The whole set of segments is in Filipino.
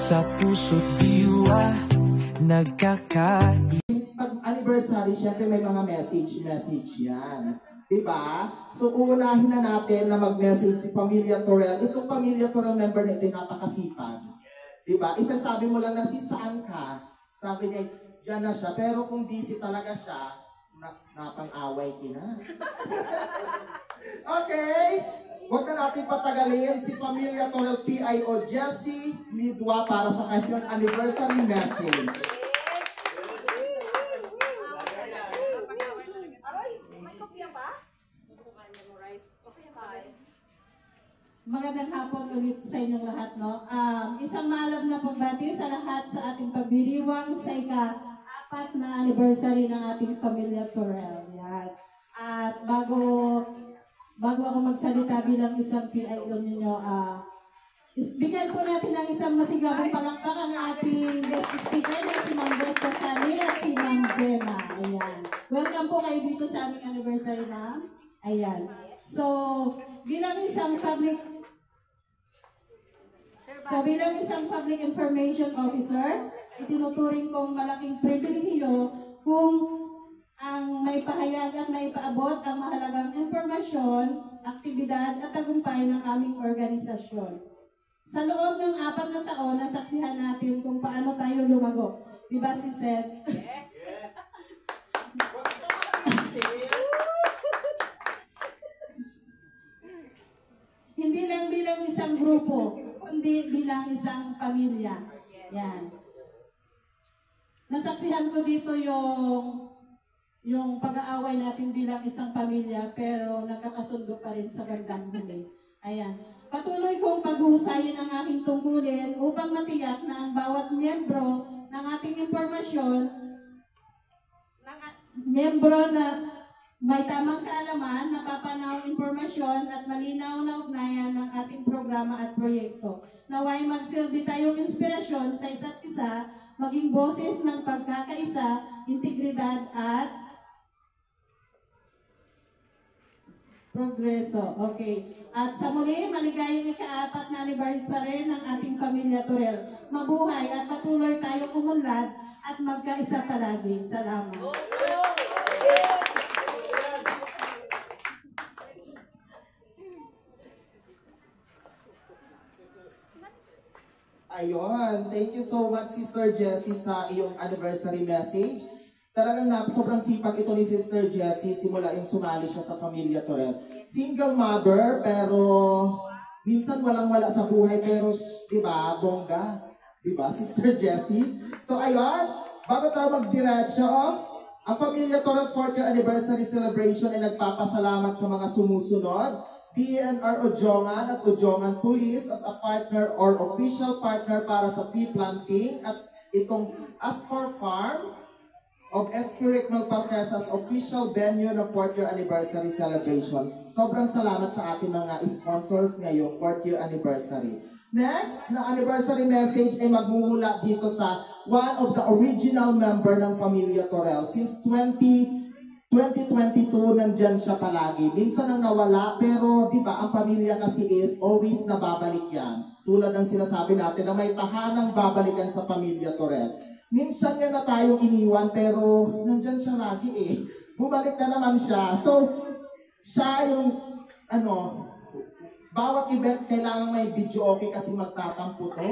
sa puso't diwa nagkakaisa. Pag anniversary, syempre may mga message yan. Diba? So, uunahin na natin na mag-message si Pamilya Torrel. Itong Pamilya Torrel member na ito, napakasipag. Diba? Isasabi mo lang na si saan ka. Sabi niya, dyan na siya. Pero kung busy talaga siya, napang-away kina. Okay? Huwag na natin patagalin. Si Pamilya Torrel PIO Jessie Midwa para sa kanyang anniversary message. Magandang hapon ulit sa inyong lahat, no? Isang maalab na pagbati sa lahat sa ating pagdiriwang sa ika-4 na anniversary ng ating Pamilya Torrel. Yan. At bago ako magsalita bilang isang PIO ninyo, bigyan po natin ng isang masigabong palakpak ang ating guest speaker na si Ma'am Beth Casali at si Ma'am Gemma. Ayan. Welcome po kayo dito sa aming anniversary, ma'am. Ayan. So, bilang isang public information officer, itinuturing kong malaking pribilehiyo kung ang maipahayag at maipaabot ang mahalagang impormasyon, aktibidad at tagumpay ng aming organisasyon. Sa loob ng 4 na taon, nasaksihan natin kung paano tayo lumago. Diba si Seth? Yes! Hindi lang bilang isang grupo, kundi bilang isang pamilya. Yan. Nasaksihan ko dito yung pag-aaway natin bilang isang pamilya, pero nagkakasundo pa rin sa bandang huli. Ayan. Patuloy kong pag-uusayin ang aking tungkulin upang matiyak na ang bawat miyembro ng ating impormasyon, miyembro na may tamang kaalaman, napapanahong impormasyon at malinaw na ugnayan ng ating programa at proyekto. Naway magsilbi tayong inspirasyon sa isa't isa, maging boses ng pagkakaisa, integridad at progreso. Okay. At sa muli, maligayang ika-4 na anniversary ng ating Pamilya Torrel. Mabuhay at patuloy tayong umunlad at magkaisa palagi. Salamat. Ayun, thank you so much Sister Jessie sa iyong anniversary message. Talagang sobrang sipag ito ni Sister Jessie simula yung sumali siya sa Pamilya Torrel. Single mother pero minsan walang-wala sa buhay pero diba, bongga. Diba, Sister Jessie? So ayun, bago tayo magdiretso, ang Pamilya Torrel 4th anniversary celebration ay nagpapasalamat sa mga sumusunod. DNR Ujongan at Ujongan Police as a partner or official partner para sa tree planting at itong Aspar Farm of Espiric Malpalquesas official venue ng 4th year anniversary celebrations. Sobrang salamat sa ating mga sponsors ngayong 4th year anniversary. Next, na anniversary message ay magmumula dito sa one of the original member ng Pamilya Torrel. Since 2022, nandyan siya palagi. Minsan ang nawala, pero di ba ang pamilya kasi is always nababalik yan. Tulad ng sinasabi natin na may tahanang babalikan sa Pamilya Torrel. Minsan nga na tayong iniwan, pero nandyan siya lagi eh. Bumalik na naman siya. So, siya yung, bawat event kailangan may video okay kasi magtatampo to.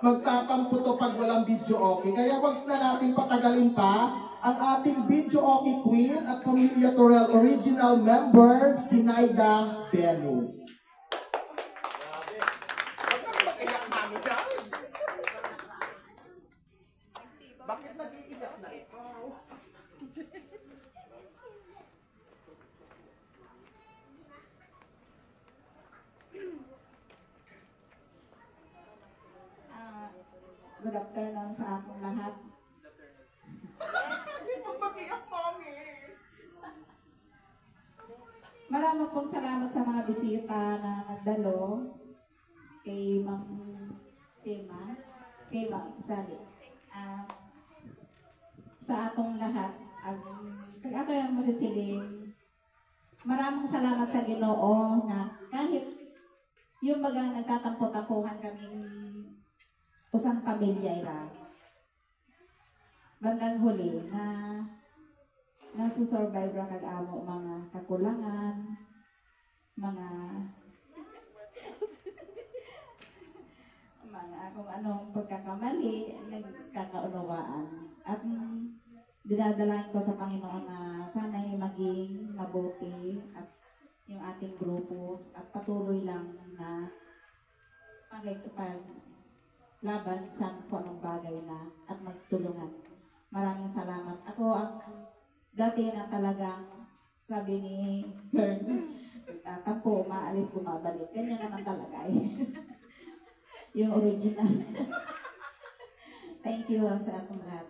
Magtatampo to pag walang video okay. Kaya wag na natin patagalin pa ang ating video okay queen at Pamilya Torrel original member, si Naida Venus. Bakit nag-iiyak na ikaw? Good afternoon sa ating lahat. Maraming pong salamat sa mga bisita na nagdalo kay Ma'am Gemma, kay Ma'am Sally. Sa atong lahat, ako yung masisiling, maraming salamat sa Ginoo na kahit yung bagang nagtatampo-tampuhan kaming usang pamilya ira. Bandang huli na nasusurvive ra kag-amo mga kakulangan, mga kung anong pagkakamali, nagkakaunawaan. At dinadalaan ko sa Panginoon na sana'y maging mabuti at yung ating grupo at patuloy lang na makikipaglaban sa kung anong bagay na at magtulungan. Maraming salamat. Ako ang dati na talagang sabi ni Kern, tampo, maalis, bumabalik. Ganyan naman talaga eh. Yung original. Thank you sa atong lahat.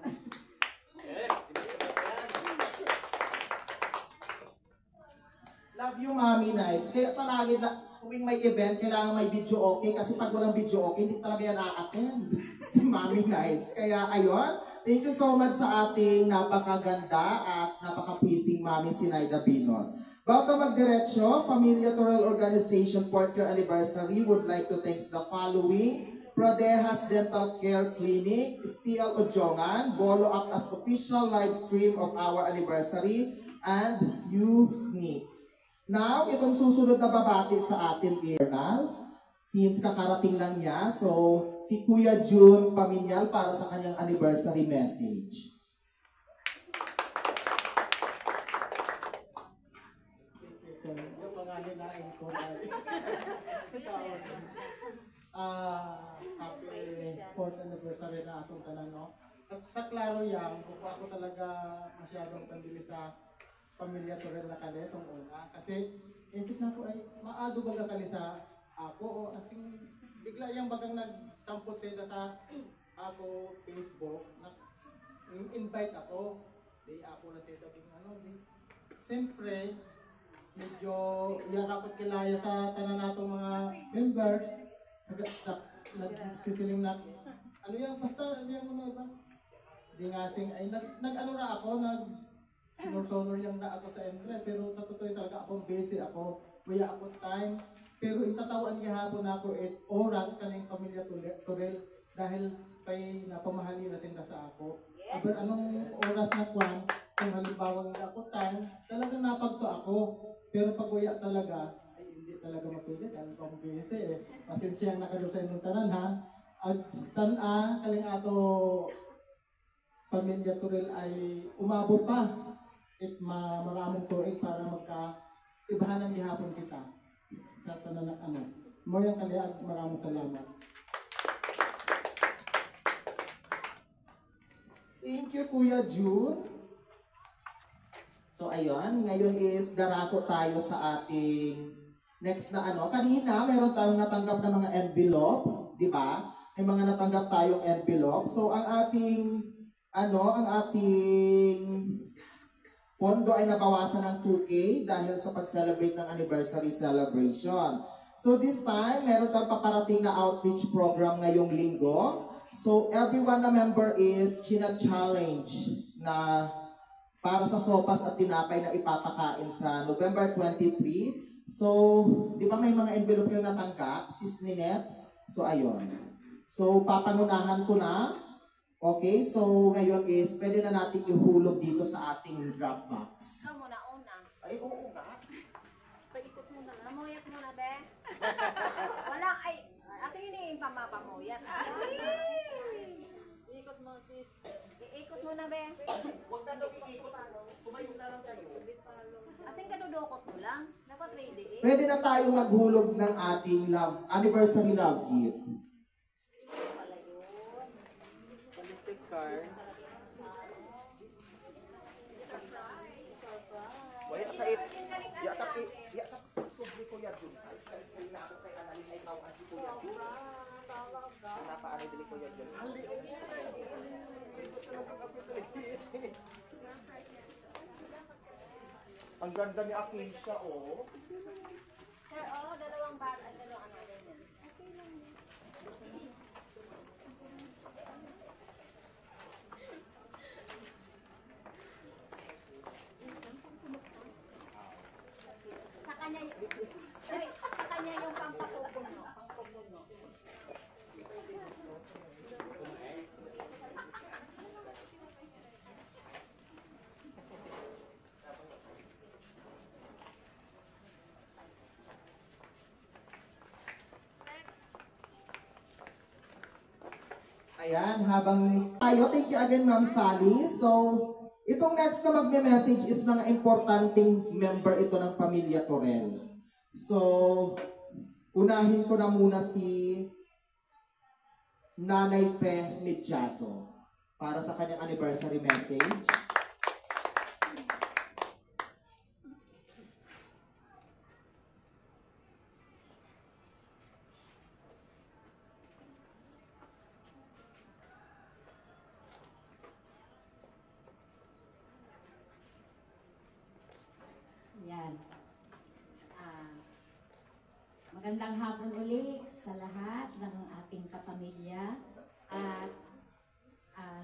Love you, Mommy Nights. Kaya palagi na tuwing may event, kailangan may video okay. Kasi pag walang video okay, hindi talaga yan a-attend si Mommy Nights. Kaya ayun, thank you so much sa ating napakaganda at napaka-pretty Mommy Sinaida Binos. Bago magdiretsyo, Familia Toral Organization 4th year anniversary would like to thank the following: Prodehas Dental Care Clinic, Stiel Ojongan, Bolo up as official live stream of our anniversary, and Sneak. Now, itong susunod na babati sa atin, Ernal, since kakarating lang niya, so si Kuya June Paminyal para sa kanyang anniversary message. Yung pangalan na ko happy 4th anniversary na atong tanan, no? Sa klaro yan, kung ako talaga masyadong pandili sa Pamilya Torel na kali itong una. Kasi isip na ko ay maado baga kali sa ako o asing bigla yung bagang nagsampot sila sa ako Facebook na invite ako. Di ako na sila di. Siyempre, medyo yarapot kilaya sa tanan natong mga members sa nagsisiling na ano yan, basta ano yung ano ba? Di nga sing ay nag-ano ra ako, sinor-sonor yung na ako sa entre, pero sa totoo talaga akong busy ako, kuya ako time, pero itatawan gihapon ako 8 oras kaning Pamilya Torel dahil pay napamahali na sila sa ako. Yes. Aber anong oras na kwan, kung halimbawa nga ako time, talagang napagto ako, pero pag kuya talaga, ay hindi talaga mapilit, dahil akong busy eh. Pasensya ang nakalo sa inyong tanan ha. At kaling ato Pamilya Torel ay umabot pa. At maraming tuig para magka-ibahanan gihapon kita sa tanan ng ano. Mo yung kaliag, maraming salamat. Thank you, Kuya June. So ayun, ngayon is darako tayo sa ating next na ano. Kanina, meron tayong natanggap na mga envelope, di ba? May mga natanggap tayong envelope. So ang ating pondo ay nabawasan ng 2K dahil sa pag-celebrate ng anniversary celebration. So this time, meron tayong paparating na outreach program ngayong linggo. So everyone na member is china-challenge na para sa sopas at tinapay na ipapakain sa November 23. So, di ba may mga envelope kayong natanggap? Sis Ninette? So ayun. So papangunahan ko na. Okay, so ngayon is pwede na natin ihulog dito sa ating drop box. Ikaw muna, una. Ay, oo nga. Paikot muna lang. Pamuyat muna, be. Wala, ay, ating hindi yung pamapamuyat. Iikot mo, sis. Iikot muna, be. Huwag na daw iikot. Kumayo na lang tayo. Asing kadudukot mo lang. Dapat ready eh. Pwede na tayo maghulog ng ating anniversary love gift. Waya kait, ya tapi kubli ko ya dun. Kaya na ako kay analin ay tawag si Kuya Jun. Kenapa ada dili Kuya Jun? Ali. Ang ganda ni Akisha, oh. Sir, oh, dalawang bag at dalawang ano ganyan. Sa kanya yung pampatupon mo. Ayan, habang tayo, thank you again Ma'am Sally. So, itong next na magme-message is mga importanteng member ito ng Pamilya Torel. So, unahin ko na muna si Nanay Fe Medjado para sa kanyang anniversary message. Yan. Magandang hapon uli sa lahat ng ating kapamilya. At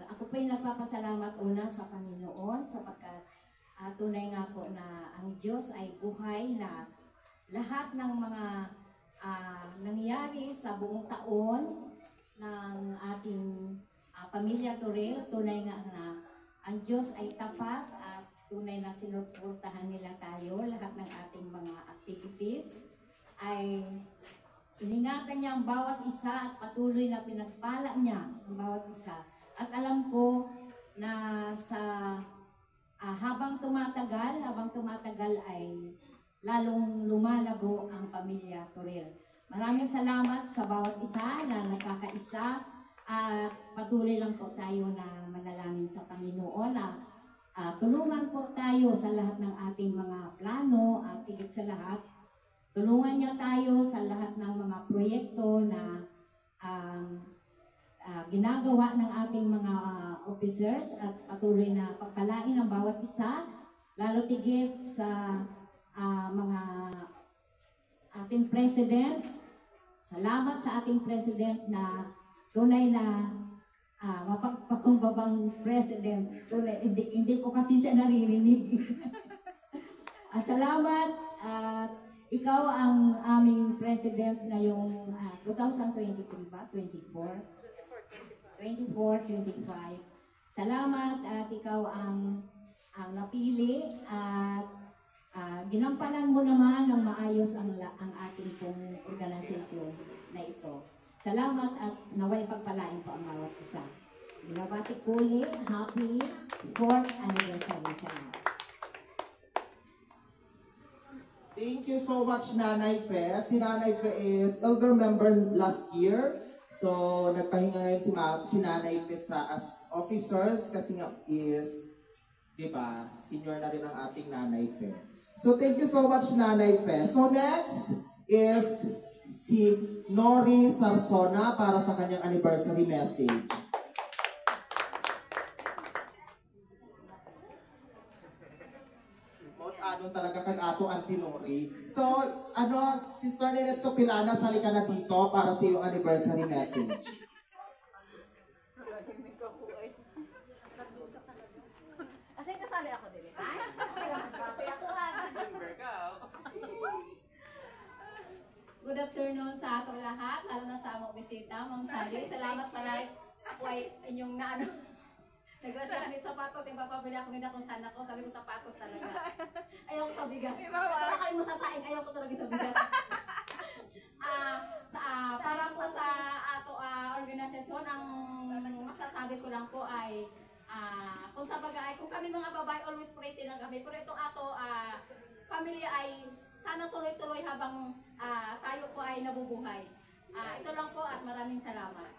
ako po'y nagpapasalamat una sa Panginoon sapagkat tunay nga po na ang Diyos ay buhay, na lahat ng mga nangyari sa buong taon ng ating Pamilya Torel, tunay nga na ang Diyos ay tapat at tunay na sinuportahan nila tayo. Lahat ng ating mga activities ay iningatan niya ang bawat isa at patuloy na pinagpala niya ang bawat isa. At alam ko na sa habang tumatagal ay lalong lumalago ang Pamilya Torel. Maraming salamat sa bawat isa na nakakaisa at patuloy lang po tayo na manalangin sa Panginoon na tulungan po tayo sa lahat ng ating mga plano at higit sa lahat, tulungan niya tayo sa lahat ng mga proyekto na ginagawa ng ating mga officers at patuloy na pagpalain ang bawat isa, lalo tigit sa mga ating President. Salamat sa ating President na tunay na mapagpakumbabang President. Tunay, hindi ko kasi siya naririnig. Salamat at ikaw ang aming President ngayong 2023 ba? 24, 25. Salamat at ikaw ang napili at ginampanan mo naman ng maayos ang ating pong organisasyon na ito. Salamat at naway pagpalain po ang bawat isa. Binabati ko ulit, happy 4th anniversary sa lahat. Thank you so much, Nanay Fe. Si Nanay Fe is elder member last year. So, nagpahinga ngayon si Nanay Fe as officers kasi nga is, di ba, senior na rin ang ating Nanay Fe. So, thank you so much, Nanay Fe. So, next is si Nori Sarsona para sa kanyang anniversary message. Ano talaga kag ato Antinori. So, Sister Nenetso Pilana, sali ka na dito para sa iyong anniversary message. Kasi kasali ako din. Ay, mas bati ako Good afternoon sa atong lahat, lalo na sa among bisita, Ma'am Sally. Salamat pala ako ay inyong nagrasya nito sapatos, yung papabili ako nila kung saan ako, sabi ko sapatos talaga. Ayaw ko sa bigas. Wala kayo masasaing, ayaw ko talaga sa bigas. Para po sa ato organisasyon, ang masasabi ko lang po ay kung sa bagay, kung kami mga babae, always pretty lang kami. Pero itong ato pamilya ay sana tuloy-tuloy habang tayo po ay nabubuhay. Ito lang po at maraming salamat.